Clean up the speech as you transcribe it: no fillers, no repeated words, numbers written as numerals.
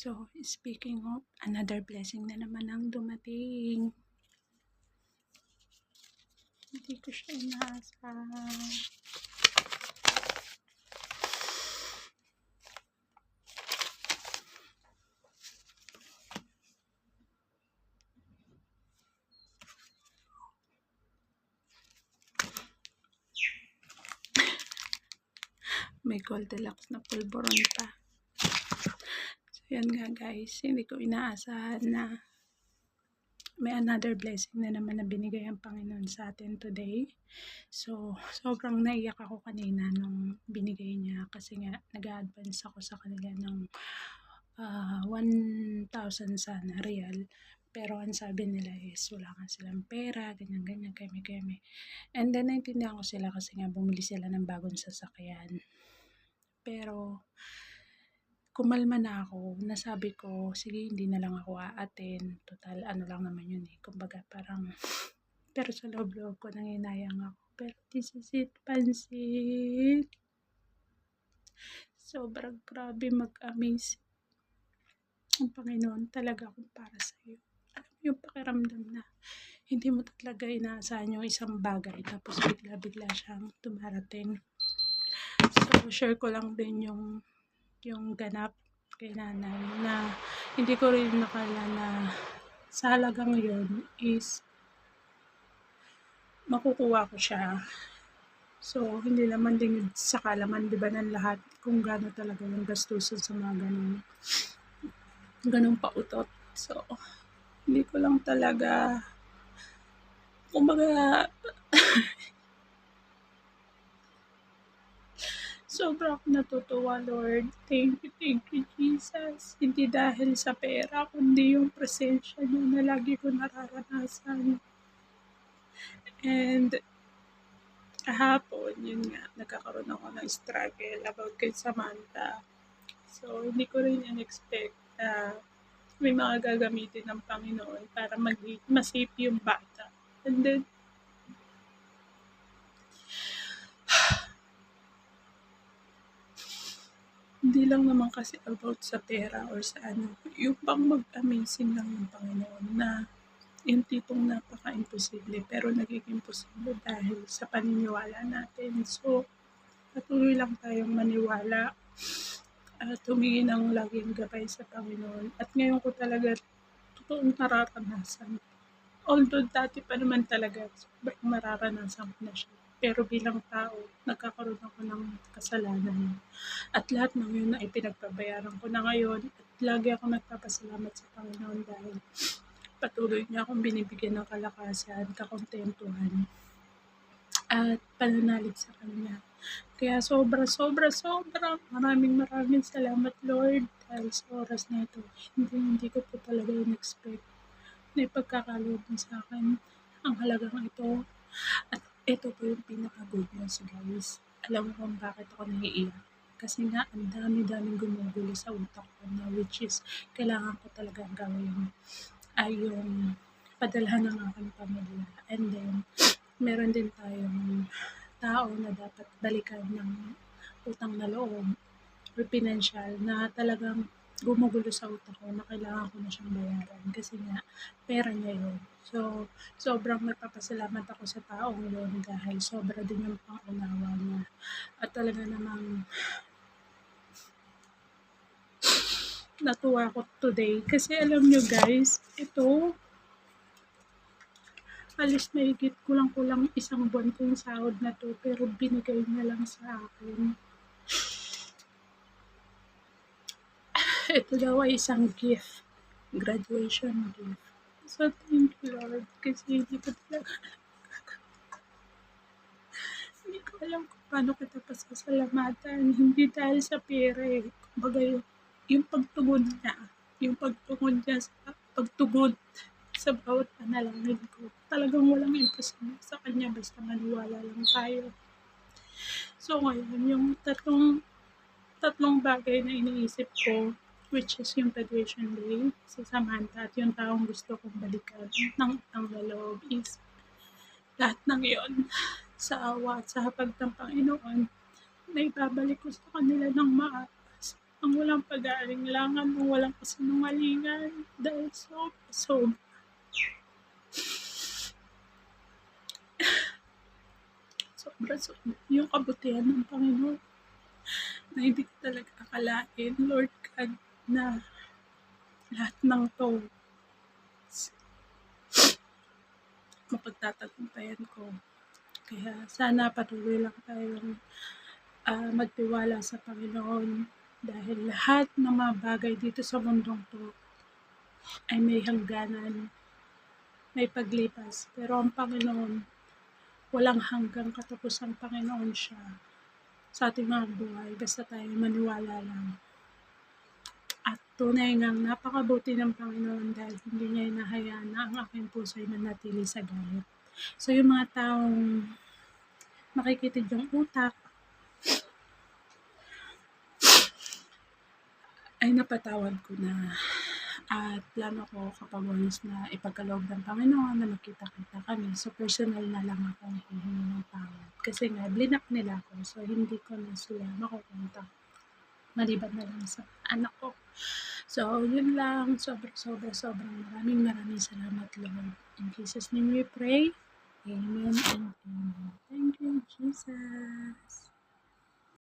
So, speaking of, another blessing na naman ang dumating. Hindi ko siya inaasahan. May Goldilocks na pulburon pa. So, yan nga guys. Hindi ko inaasahan na may another blessing na naman na binigay ang Panginoon sa atin today. So, sobrang naiyak ako kanina nung binigay niya kasi nga nag-a-advance ako sa kanila ng 1,000 sana real. Pero ang sabi nila is wala nga silang pera, ganyan-ganyan, keme-keme. And then, naintindihan ko sila kasi nga bumili sila ng bagong sasakyan. Pero, kumalma na ako, nasabi ko, sige, hindi na lang ako aaten. Total, ano lang naman yun eh. Kumbaga, parang, pero sa loob-loob ko, nanginayang ako. Pero, this is it, pansit. Sobrang grabe mag-amaze. Ang Panginoon talaga kung para sa iyo. Alam mo yung pakiramdam na hindi mo talaga inaasahan yung isang bagay tapos bigla-bigla siyang dumarating. So, share ko lang din yung ganap kay nanay na hindi ko rin nakala na sa halagang yun is makukuha ko siya. So, hindi naman din sa kalaman, di ba, ng lahat kung gaano talaga yung gastusin sa mga ganong pautot. So, hindi ko lang talaga, kumbaga, sobrang natutuwa, Lord. Thank you, Jesus. Hindi dahil sa pera, kundi yung presensya niyo na lagi ko nararanasan. And, kahapon, yun nga, nagkakaroon ako ng struggle about kay Samantha. So, hindi ko rin in-expect na may mga gagamitin ng Panginoon para ma-save yung bata. And then, hindi lang naman kasi about sa pera or sa ano, yung pang mag-amazing lang yung Panginoon na yung tipong napaka-imposible pero nagiging posible dahil sa paniniwala natin. So, patuloy lang tayong maniwala at humingi ng laging gabay sa Panginoon. At ngayon ko talaga totoong nararanasan. Although dati pa naman talaga, mararanasan ko na siya. Pero bilang tao, nagkakaroon ako ng kasalanan. At lahat ng yun na ipinagpabayaran ko na ngayon. At lagi ako nagpapasalamat sa Panginoon dahil patuloy niya akong binibigyan ng kalakasan, kakontentuhan, at pananalig sa Kanya. Kaya sobra maraming salamat, Lord, dahil sa oras na ito. Hindi ko po talaga in-expect na ipagkakaloob mo sa akin ang halagang ito. At ito po yung pinaka-good news, guys. Alam mo kung bakit ako naiiyak? Kasi nga, ang dami-daming gumugulo sa utak ko na which is kailangan ko talaga gawin ay yung padalhan ng aking pamilya. And then, meron din tayong tao na dapat balikan ng utang na loob or financial na talagang gumugulo sa utak ko na kailangan ko na siyang bayaran kasi nga pera niya yun. So, sobrang nagpapasalamat ako sa taong yun dahil sobra din yung pangunawa niya. At talaga namang natuwa ako today kasi alam nyo guys, ito alis mahigit kulang-kulang isang buwan ko yung sahod na to pero binigay niya lang sa akin. Ito daw ay isang gift, graduation gift. So thank you Lord kasi hindi ko talaga hindi ko alam kung paano kita pasasalamatan. Hindi dahil sa pera eh. Kumbaga yung pagtugod niya sa bawat panalangin ko. Talagang walang imposible sa kanya basta maniwala lang tayo. So ngayon, yung tatlong bagay na iniisip ko, which is yung graduation day si Samantha at yung taong gusto kong balikan ng utang na loob is lahat ng yon sa awa at sa hapag ng Panginoon na ibabalik ko sa kanila ng maayos. ang walang pag-aalinlangan, ang walang kasinungalingan, dahil sobra yung kabutihan ng Panginoon na hindi ko talaga akalain, Lord God, na lahat ng 'to mapagtatagumpayan ko. Kaya sana patuloy lang tayong, magtiwala sa Panginoon dahil lahat ng mga bagay dito sa mundong 'to ay may hangganan, may paglipas. Pero ang Panginoon, walang hanggang katapusang Panginoon siya sa ating mga buhay basta tayo maniwala lang. At tunay ngang napakabuti ng Panginoon dahil hindi niya hinahayaan na ang aking puso ay manatili sa galit. So yung mga taong makikitid yung utak ay napatawad ko na. At plano ko kapag once na ipagkaloob ng Panginoon na magkita-kita kami. So personal na lang ako hihingi ng tawad. Kasi nga, blinak nila ako. So hindi ko na sila makukontak. Maliban na lang sa anak ko. So yun lang. Sobrang maraming salamat, Lord. In Jesus' name we pray. Amen and amen. Thank you, Jesus.